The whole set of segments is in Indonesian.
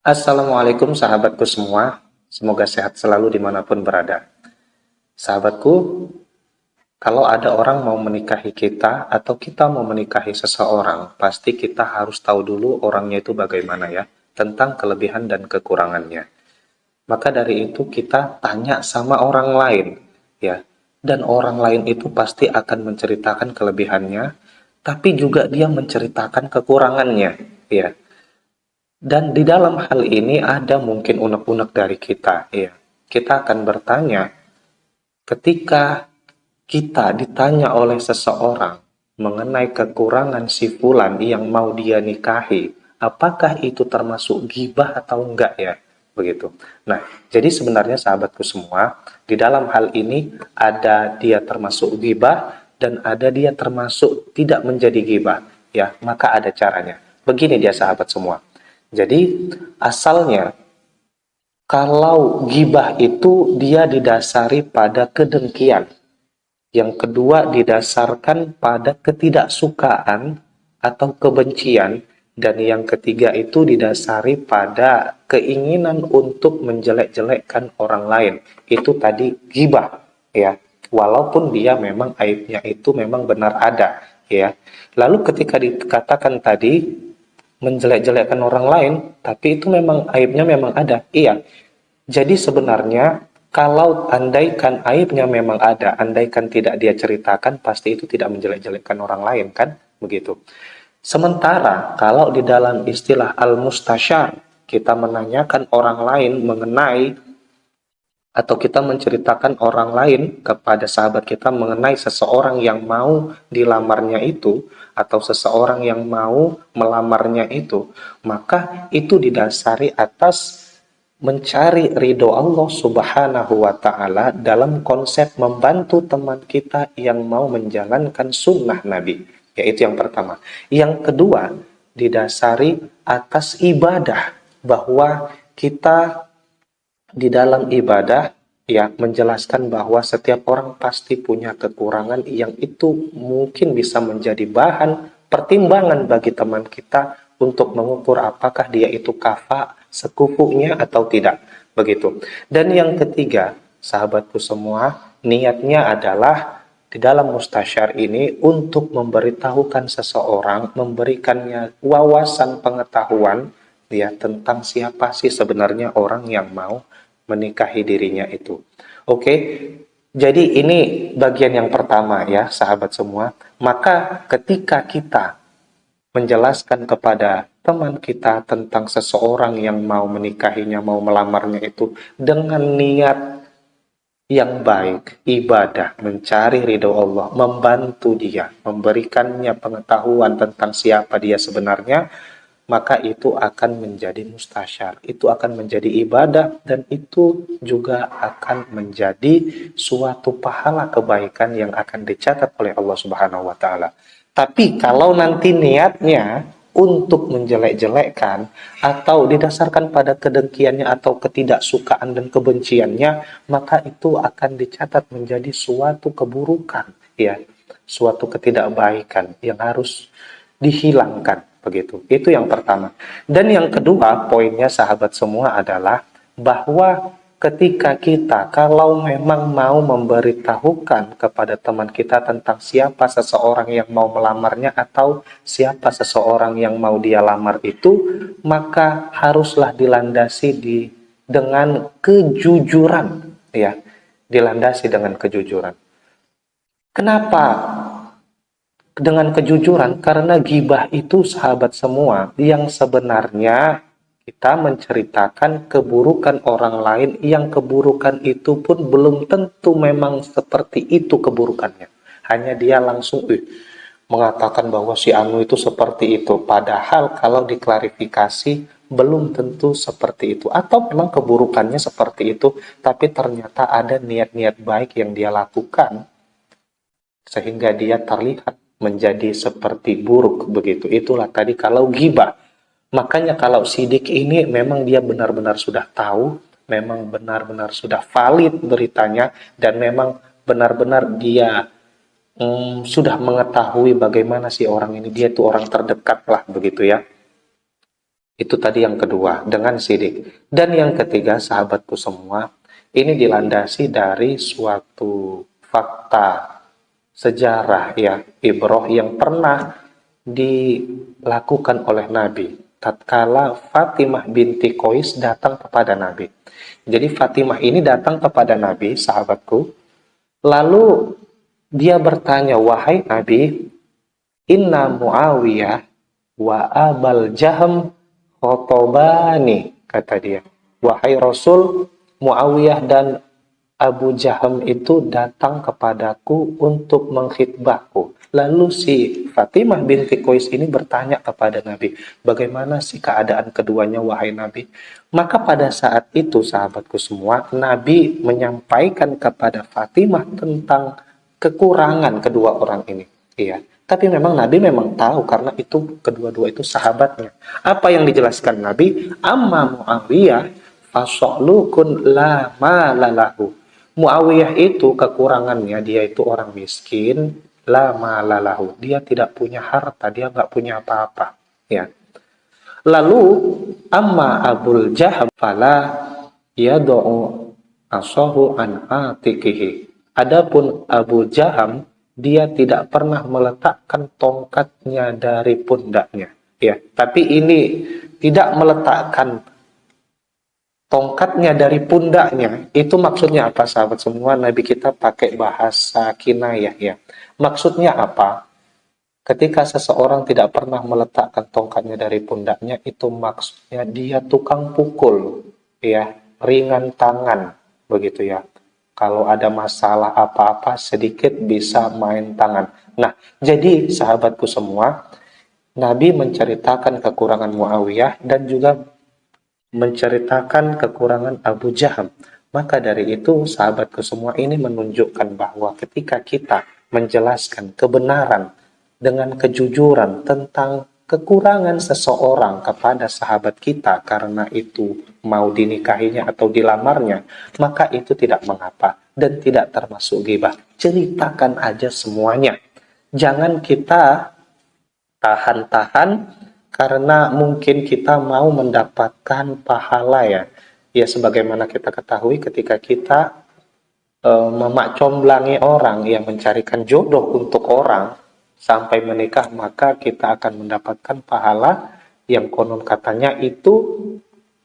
Assalamualaikum sahabatku semua, semoga sehat selalu dimanapun berada. Sahabatku, kalau ada orang mau menikahi kita atau kita mau menikahi seseorang, pasti kita harus tahu dulu orangnya itu bagaimana ya, tentang kelebihan dan kekurangannya. Maka dari itu kita tanya sama orang lain ya, dan orang lain itu pasti akan menceritakan kelebihannya, tapi juga dia menceritakan kekurangannya ya. Dan di dalam hal ini ada mungkin unek-unek dari kita, ya. Kita akan bertanya, ketika kita ditanya oleh seseorang mengenai kekurangan si fulan yang mau dia nikahi, apakah itu termasuk ghibah atau enggak ya? Begitu. Nah, jadi sebenarnya sahabatku semua, di dalam hal ini ada dia termasuk ghibah dan ada dia termasuk tidak menjadi ghibah, ya. Maka ada caranya. Begini dia sahabat semua. Jadi asalnya kalau gibah itu dia didasari pada kedengkian. Yang kedua didasarkan pada ketidaksukaan atau kebencian. Dan yang ketiga itu didasari pada keinginan untuk menjelek-jelekkan orang lain. Itu tadi gibah, ya. Walaupun dia memang aibnya itu memang benar ada, ya. Lalu ketika dikatakan tadi menjelek-jelekkan orang lain, tapi itu memang aibnya memang ada. Iya. Jadi sebenarnya kalau andaikan aibnya memang ada, andaikan tidak dia ceritakan, pasti itu tidak menjelek-jelekkan orang lain kan? Begitu. Sementara kalau di dalam istilah al-mustasyar, kita menanyakan orang lain mengenai atau kita menceritakan orang lain kepada sahabat kita mengenai seseorang yang mau dilamarnya itu atau seseorang yang mau melamarnya itu, maka itu didasari atas mencari ridho Allah Subhanahu wa Ta'ala dalam konsep membantu teman kita yang mau menjalankan sunnah Nabi, yaitu yang pertama. Yang kedua, didasari atas ibadah, bahwa kita di dalam ibadah ya menjelaskan bahwa setiap orang pasti punya kekurangan yang itu mungkin bisa menjadi bahan pertimbangan bagi teman kita untuk mengukur apakah dia itu kafa sekufunya atau tidak, begitu. Dan yang ketiga, sahabatku semua, niatnya adalah di dalam mustasyar ini untuk memberitahukan seseorang, memberikannya wawasan pengetahuan ya tentang siapa sih sebenarnya orang yang mau menikahi dirinya itu. Oke, jadi ini bagian yang pertama ya sahabat semua. Maka ketika kita menjelaskan kepada teman kita tentang seseorang yang mau menikahinya, mau melamarnya itu dengan niat yang baik, ibadah, mencari ridho Allah, membantu dia, memberikannya pengetahuan tentang siapa dia sebenarnya, maka itu akan menjadi mustasyar, itu akan menjadi ibadah, dan itu juga akan menjadi suatu pahala kebaikan yang akan dicatat oleh Allah Subhanahu wa Ta'ala. Tapi kalau nanti niatnya untuk menjelek-jelekkan atau didasarkan pada kedengkiannya atau ketidaksukaan dan kebenciannya, maka itu akan dicatat menjadi suatu keburukan, ya, suatu ketidakbaikan yang harus dihilangkan, begitu. Itu yang pertama. Dan yang kedua, poinnya sahabat semua adalah bahwa ketika kita kalau memang mau memberitahukan kepada teman kita tentang siapa seseorang yang mau melamarnya atau siapa seseorang yang mau dia lamar itu, maka haruslah dilandasi dengan kejujuran, ya. Dilandasi dengan kejujuran. Kenapa dengan kejujuran? Karena gibah itu sahabat semua yang sebenarnya kita menceritakan keburukan orang lain yang keburukan itu pun belum tentu memang seperti itu keburukannya. Hanya dia langsung mengatakan bahwa si Anu itu seperti itu. Padahal kalau diklarifikasi belum tentu seperti itu. Atau memang keburukannya seperti itu, tapi ternyata ada niat-niat baik yang dia lakukan sehingga dia terlihat menjadi seperti buruk, begitu. Itulah tadi kalau gibah. Makanya kalau sidik ini memang dia benar-benar sudah tahu, memang benar-benar sudah valid beritanya, dan memang benar-benar dia sudah mengetahui bagaimana si orang ini, dia itu orang terdekat lah, begitu ya. Itu tadi yang kedua, dengan sidik. Dan yang ketiga, sahabatku semua, ini dilandasi dari suatu fakta sejarah ya, ibroh yang pernah dilakukan oleh Nabi. Tatkala Fatimah binti Qais datang kepada Nabi. Jadi Fatimah ini datang kepada Nabi, sahabatku. Lalu dia bertanya, wahai Nabi, Inna Muawiyah wa Abal Jaham khotobani, kata dia. Wahai Rasul, Muawiyah dan Abu Jaham itu datang kepadaku untuk mengkhitbahku. Lalu si Fatimah binti Qais ini bertanya kepada Nabi, bagaimana sih keadaan keduanya wahai Nabi? Maka pada saat itu sahabatku semua, Nabi menyampaikan kepada Fatimah tentang kekurangan kedua orang ini. Iya. Tapi memang Nabi memang tahu karena itu kedua-dua itu sahabatnya. Apa yang dijelaskan Nabi? Amma Muawiyah fasolukun la malalahu. Muawiyah itu kekurangannya, dia itu orang miskin, la malalahu. Dia tidak punya harta, dia nggak punya apa-apa. Ya. Lalu amma Abul Jaham fala yadu'u asahu an atikihi. Adapun Abu Jaham, dia tidak pernah meletakkan tongkatnya dari pundaknya. Ya, tapi ini tidak meletakkan tongkatnya dari pundaknya, itu maksudnya apa sahabat semua? Nabi kita pakai bahasa kinayah ya. Maksudnya apa? Ketika seseorang tidak pernah meletakkan tongkatnya dari pundaknya, itu maksudnya dia tukang pukul, ya, ringan tangan, begitu ya. Kalau ada masalah apa-apa sedikit bisa main tangan. Nah, jadi sahabatku semua, Nabi menceritakan kekurangan Muawiyah dan juga menceritakan kekurangan Abu Jaham. Maka dari itu sahabatku semua, ini menunjukkan bahwa ketika kita menjelaskan kebenaran dengan kejujuran tentang kekurangan seseorang kepada sahabat kita karena itu mau dinikahinya atau dilamarnya, maka itu tidak mengapa dan tidak termasuk ghibah. Ceritakan aja semuanya. Jangan kita tahan-tahan karena mungkin kita mau mendapatkan pahala ya. Ya sebagaimana kita ketahui ketika kita memakcomblangi orang yang mencarikan jodoh untuk orang sampai menikah, maka kita akan mendapatkan pahala yang konon katanya itu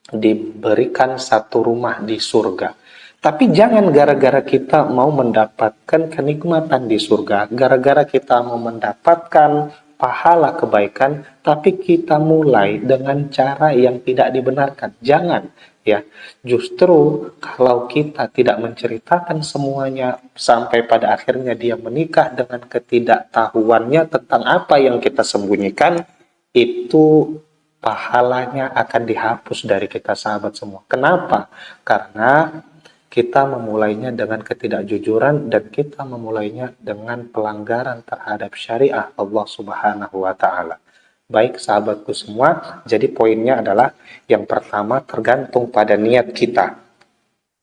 diberikan satu rumah di surga. Tapi jangan gara-gara kita mau mendapatkan kenikmatan di surga, gara-gara kita mau mendapatkan pahala kebaikan, tapi kita mulai dengan cara yang tidak dibenarkan. Jangan, ya. Justru kalau kita tidak menceritakan semuanya sampai pada akhirnya dia menikah dengan ketidaktahuannya tentang apa yang kita sembunyikan, itu pahalanya akan dihapus dari kita sahabat semua. Kenapa? Karena kita memulainya dengan ketidakjujuran dan kita memulainya dengan pelanggaran terhadap syariah Allah Subhanahu wa taala. Baik sahabatku semua, jadi poinnya adalah yang pertama tergantung pada niat kita.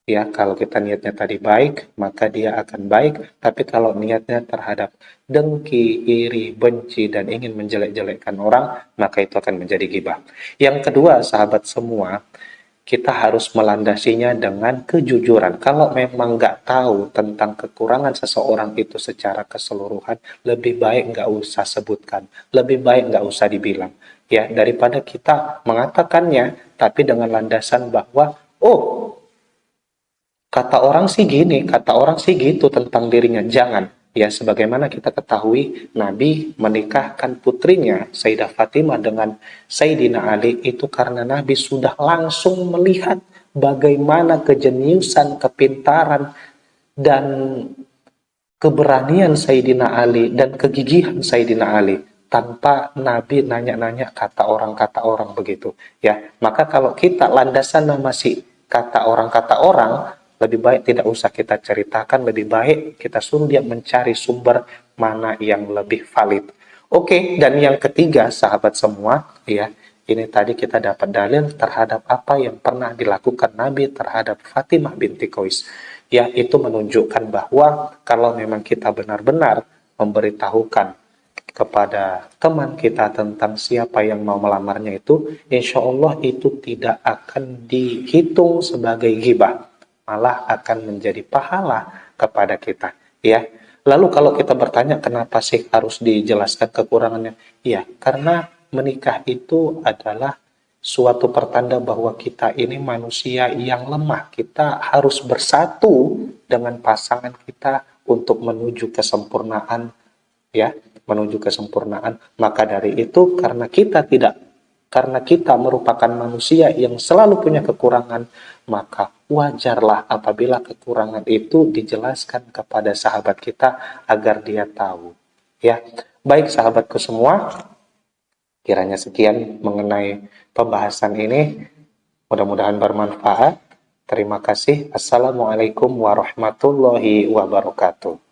Ya, kalau kita niatnya tadi baik, maka dia akan baik, tapi kalau niatnya terhadap dengki, iri, benci dan ingin menjelek-jelekkan orang, maka itu akan menjadi ghibah. Yang kedua, sahabat semua, kita harus melandasinya dengan kejujuran. Kalau memang nggak tahu tentang kekurangan seseorang itu secara keseluruhan, lebih baik nggak usah sebutkan, lebih baik nggak usah dibilang. Ya, daripada kita mengatakannya, tapi dengan landasan bahwa, oh, kata orang sih gini, kata orang sih gitu tentang dirinya. Jangan. Ya, sebagaimana kita ketahui, Nabi menikahkan putrinya, Sayyidah Fatimah dengan Sayyidina Ali, itu karena Nabi sudah langsung melihat bagaimana kejeniusan, kepintaran, dan keberanian Sayyidina Ali, dan kegigihan Sayyidina Ali. Tanpa Nabi nanya-nanya kata orang begitu. Ya, maka kalau kita landasannya masih kata orang, lebih baik tidak usah kita ceritakan, lebih baik kita suruh dia mencari sumber mana yang lebih valid. Oke, dan yang ketiga, sahabat semua, ya, ini tadi kita dapat dalil terhadap apa yang pernah dilakukan Nabi terhadap Fatimah binti Qais. Ya, itu menunjukkan bahwa kalau memang kita benar-benar memberitahukan kepada teman kita tentang siapa yang mau melamarnya itu, insya Allah itu tidak akan dihitung sebagai ghibah, malah akan menjadi pahala kepada kita, ya. Lalu kalau kita bertanya kenapa sih harus dijelaskan kekurangannya? Ya, karena menikah itu adalah suatu pertanda bahwa kita ini manusia yang lemah. Kita harus bersatu dengan pasangan kita untuk menuju kesempurnaan, ya, menuju kesempurnaan. Maka dari itu, karena kita merupakan manusia yang selalu punya kekurangan, maka wajarlah apabila kekurangan itu dijelaskan kepada sahabat kita agar dia tahu, ya. Baik sahabatku semua, kiranya sekian mengenai pembahasan ini, mudah-mudahan bermanfaat. Terima kasih. Assalamualaikum warahmatullahi wabarakatuh.